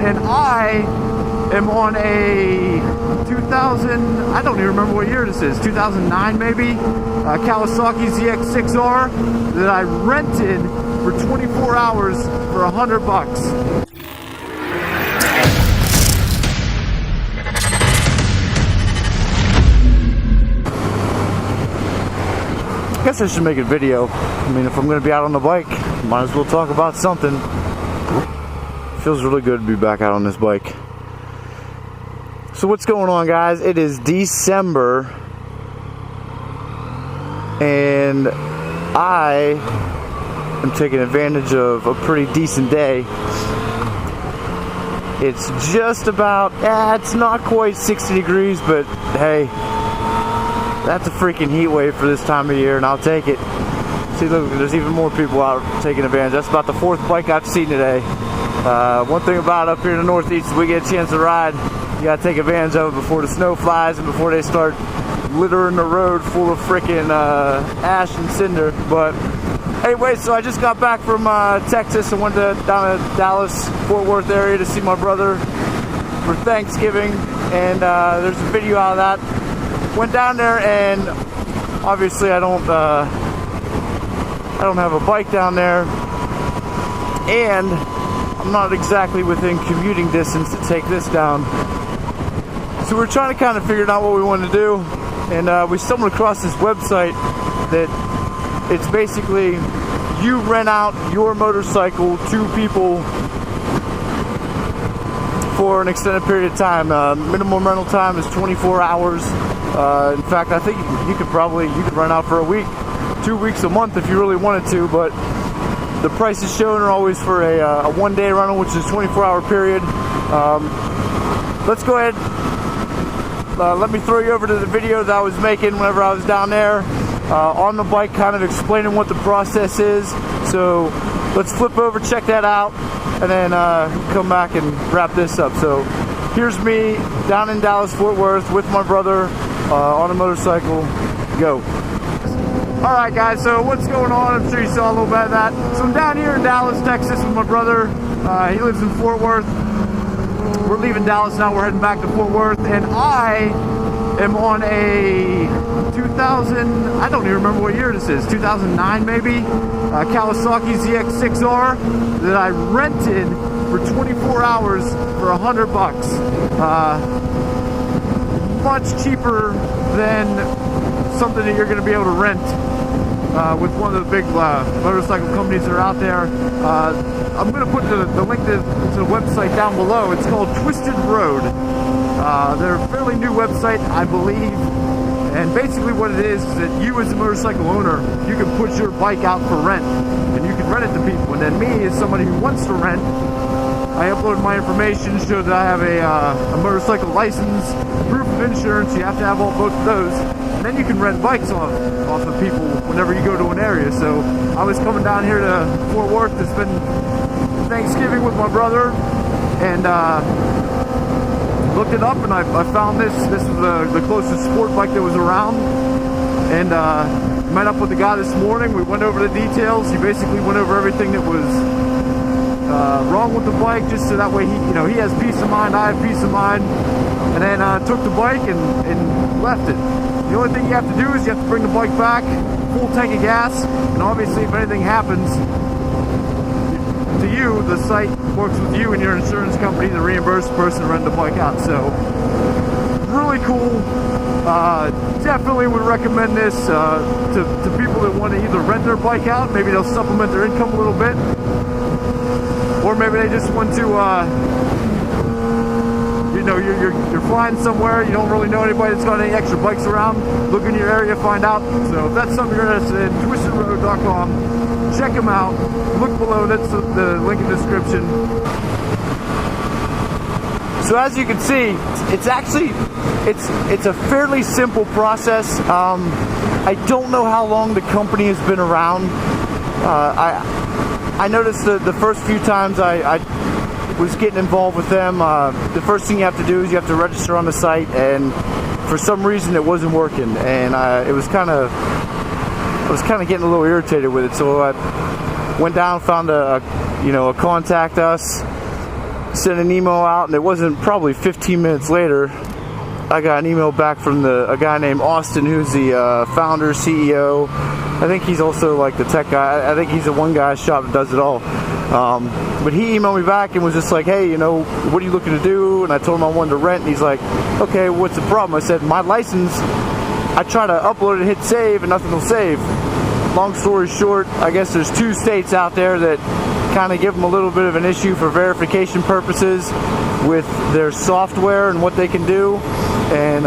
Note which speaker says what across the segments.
Speaker 1: and I am on a 2000, I don't even remember what year this is, 2009 maybe, Kawasaki ZX6R that I rented for 24 hours for $100. I guess I should make a video. I mean, if I'm going to be out on the bike, might as well talk about something. Feels really good to be back out on this bike. So what's going on, guys? It is December, and I am taking advantage of a pretty decent day. It's just about, it's not quite 60 degrees, but hey, that's a freaking heat wave for this time of year, and I'll take it. See, look, there's even more people out taking advantage. That's about the fourth bike I've seen today. One thing about up here in the Northeast, if we get a chance to ride, you gotta take advantage of it before the snow flies and before they start littering the road full of freaking ash and cinder. But anyway, so I just got back from Texas and went down to Dallas, Fort Worth area to see my brother for Thanksgiving, and there's a video out of that. Went down there, and obviously I don't have a bike down there, and I'm not exactly within commuting distance to take this down. So we're trying to kind of figure out what we want to do, and we stumbled across this website that it's basically you rent out your motorcycle to people for an extended period of time. Minimum rental time is 24 hours. In fact, I think you could rent out for a week, 2 weeks, a month if you really wanted to, but the prices shown are always for a one-day rental, which is a 24-hour period. Let's go ahead. Let me throw you over to the video that I was making whenever I was down there on the bike, kind of explaining what the process is. So let's flip over, check that out, and then come back and wrap this up. So here's me down in Dallas, Fort Worth with my brother on a motorcycle. Go. Alright guys, so what's going on? I'm sure you saw a little bit of that. So I'm down here in Dallas, Texas with my brother. He lives in Fort Worth. We're leaving Dallas now, we're heading back to Fort Worth, and I am on a 2000, I don't even remember what year this is, 2009 maybe, Kawasaki ZX6R that I rented for 24 hours for $100. Much cheaper than something that you're going to be able to rent with one of the big motorcycle companies that are out there. I'm going to put the link to the website down below. It's called Twisted Road. They're a fairly new website, I believe. And basically what it is that you as a motorcycle owner, you can put your bike out for rent. And you can rent it to people. And then me, as somebody who wants to rent, I upload my information, show that I have a motorcycle license, proof of insurance. You have to have both of those. And then you can rent bikes off of people whenever you go to an area. So I was coming down here to Fort Worth to spend Thanksgiving with my brother, and looked it up, and I found this. This was the closest sport bike that was around, and met up with the guy this morning. We went over the details. He basically went over everything that was wrong with the bike, just so that way he has peace of mind, I have peace of mind, and then took the bike and left it. The only thing you have to do is you have to bring the bike back, full tank of gas, and obviously if anything happens to you, the site works with you and your insurance company to reimburse the person renting the bike out. So really cool. Definitely would recommend this to people that want to either rent their bike out, maybe they'll supplement their income a little bit, or maybe they just want to you're flying somewhere, you don't really know anybody that's got any extra bikes around, look in your area, find out. So if that's something you're interested in, twistedroad.com, check them out, look below, that's the link in the description. So as you can see, it's actually it's a fairly simple process. I don't know how long the company has been around. I noticed the first few times I was getting involved with them, the first thing you have to do is you have to register on the site, and for some reason it wasn't working, and I was kind of getting a little irritated with it. So I went down, found a contact us, sent an email out, and it wasn't probably 15 minutes later, I got an email back from a guy named Austin, who's the founder, CEO. I think he's also like the tech guy. I think he's the one guy shop that does it all. But he emailed me back and was just like, hey, you know, what are you looking to do? And I told him I wanted to rent, and he's like, okay, what's the problem? I said, my license, I try to upload it, hit save, and nothing will save. Long story short, I guess there's 2 states out there that kind of give them a little bit of an issue for verification purposes with their software and what they can do. And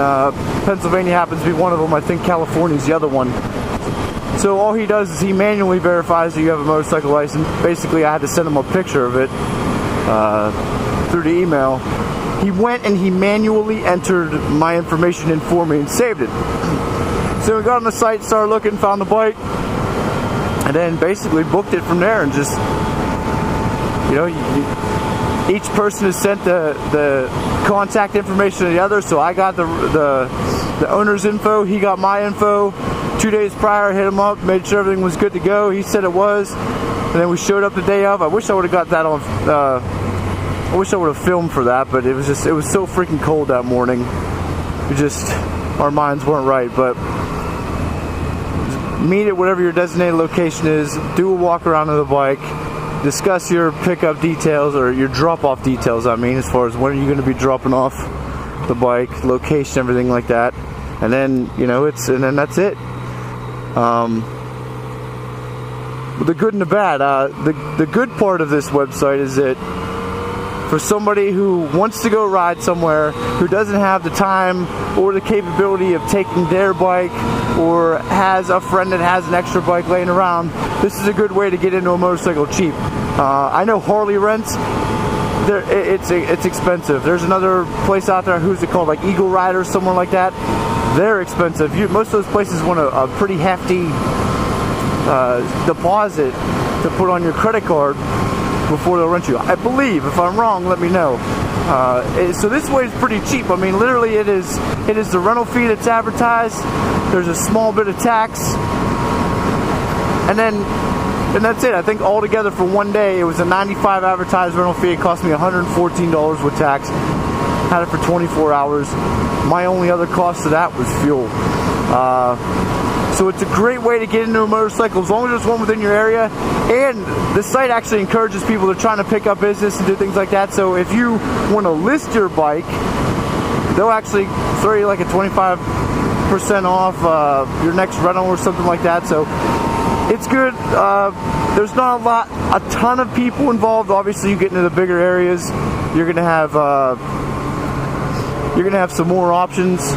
Speaker 1: Pennsylvania happens to be one of them. I think California's the other one. So all he does is he manually verifies that you have a motorcycle license. Basically, I had to send him a picture of it through the email. He went and he manually entered my information in for me and saved it. So we got on the site, started looking, found the bike, and then basically booked it from there. And just, you know, each person has sent the contact information to the other. So I got the owner's info, he got my info. 2 days prior, hit him up, made sure everything was good to go. He said it was, and then we showed up the day of. I wish I would have got that on. I wish I would have filmed for that, but it was so freaking cold that morning. Our minds weren't right. But meet at whatever your designated location is. Do a walk around of the bike. Discuss your pickup details, or your drop-off details. I mean, as far as when are you going to be dropping off the bike, location, everything like that. And then, you know, and then that's it. The good and the bad. The good part of this website is that for somebody who wants to go ride somewhere, who doesn't have the time or the capability of taking their bike, or has a friend that has an extra bike laying around, this is a good way to get into a motorcycle cheap. I know Harley rents. It's expensive. There's another place out there, who's it called, like Eagle Rider, somewhere like that. They're expensive. Most of those places want a pretty hefty deposit to put on your credit card before they'll rent you. I believe. If I'm wrong, let me know. So this way is pretty cheap. I mean, literally, it is the rental fee that's advertised. There's a small bit of tax, and that's it. I think altogether for one day, it was a $95 advertised rental fee. It cost me $114 with tax. Had it for 24 hours. My only other cost to that was fuel. So it's a great way to get into a motorcycle, as long as there's one within your area. And the site actually encourages people that are trying to pick up business and do things like that. So if you want to list your bike, they'll actually throw you like a 25% off your next rental or something like that. So it's good. There's not a ton of people involved. Obviously, you get into the bigger areas, you're gonna have some more options.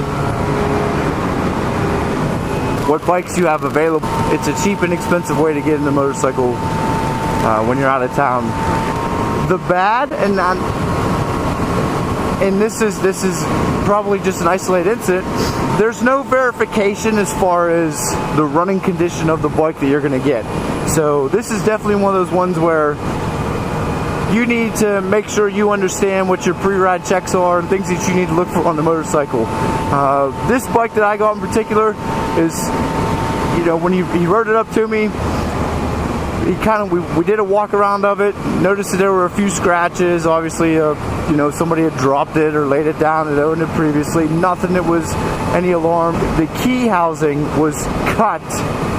Speaker 1: What bikes you have available. It's a cheap and expensive way to get into motorcycle when you're out of town. The bad, and this is probably just an isolated incident, there's no verification as far as the running condition of the bike that you're going to get. So this is definitely one of those ones where you need to make sure you understand what your pre-ride checks are and things that you need to look for on the motorcycle. This bike that I got in particular is, you know, when he rode it up to me, we did a walk around of it, noticed that there were a few scratches. Obviously, you know, somebody had dropped it or laid it down and owned it previously. Nothing that was any alarm. The key housing was cut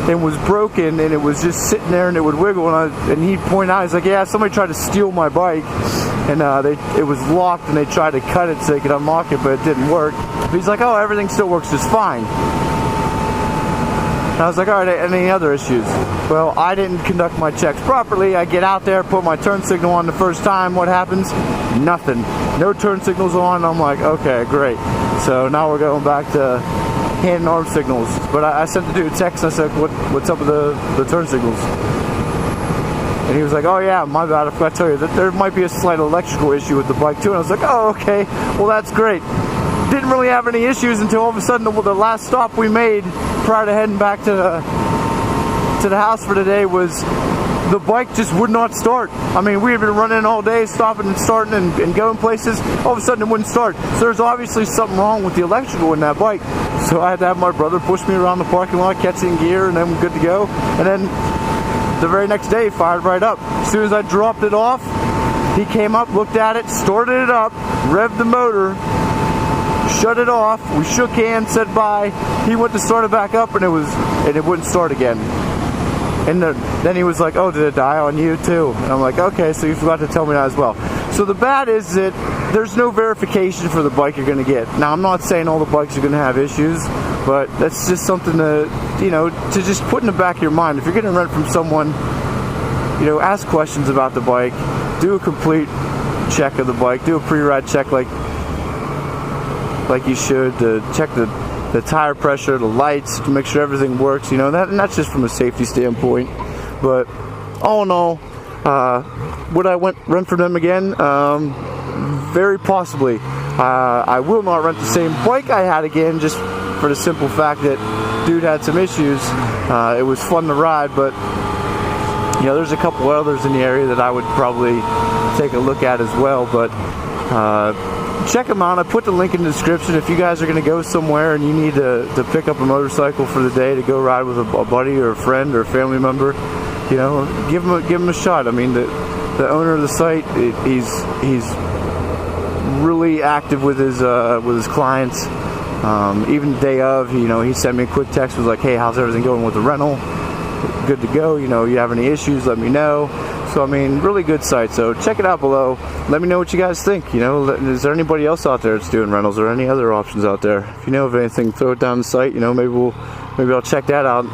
Speaker 1: and was broken, and it was just sitting there and it would wiggle. And he'd point out, he's like, yeah, somebody tried to steal my bike, and it was locked, and they tried to cut it so they could unlock it, but it didn't work. But he's like, oh, everything still works just fine. And I was like, all right, any other issues? Well, I didn't conduct my checks properly. I get out there, put my turn signal on the first time. What happens? Nothing. No turn signals on. I'm like, okay, great. So now we're going back to hand and arm signals. But I sent the dude a text, and I said, what's up with the turn signals? And he was like, oh yeah, my bad, I forgot to tell you that there might be a slight electrical issue with the bike too. And I was like, oh, okay, well, that's great. Didn't really have any issues until all of a sudden the last stop we made prior to heading back to the house for today was the bike just would not start. I mean, we had been running all day, stopping and starting and going places. All of a sudden it wouldn't start. So there's obviously something wrong with the electrical in that bike. So I had to have my brother push me around the parking lot, catch it in gear, and then we're good to go. And then the very next day, fired right up. As soon as I dropped it off, He came up, looked at it, started it up, revved the motor, shut it off. We shook hands, said bye. He went to start it back up, and it wouldn't start again. And then he was like, "Oh, did it die on you too?" And I'm like, "Okay, so you forgot to tell me that as well." So the bad is that there's no verification for the bike you're going to get. Now, I'm not saying all the bikes are going to have issues, but that's just something to, to just put in the back of your mind. If you're going to rent from someone, ask questions about the bike, do a complete check of the bike, do a pre-ride check like you should, to check the tire pressure, the lights, to make sure everything works, and that's just from a safety standpoint. But all in all, would I rent from them again? Very possibly. I will not rent the same bike I had again, just for the simple fact that dude had some issues. It was fun to ride, but there's a couple others in the area that I would probably take a look at as well. But check them out. I put the link in the description. If you guys are going to go somewhere and you need to pick up a motorcycle for the day to go ride with a buddy or a friend or a family member, give them a shot. I mean, the owner of the site, he's really active with his clients. Even the day of, he sent me a quick text, was like, "Hey, how's everything going with the rental? Good to go. You have any issues, let me know." So, I mean, really good site. So check it out below. Let me know what you guys think. Is there anybody else out there that's doing rentals, or any other options out there? If you know of anything, throw it down the site. Maybe I'll check that out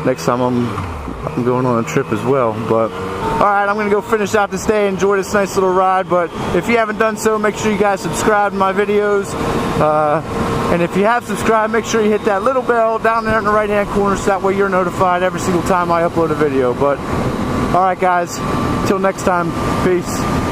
Speaker 1: next time I'm going on a trip as well. But alright, I'm going to go finish out this day, enjoy this nice little ride. But if you haven't done so, make sure you guys subscribe to my videos. And if you have subscribed, make sure you hit that little bell down there in the right hand corner, so that way you're notified every single time I upload a video. But alright guys, till next time, peace.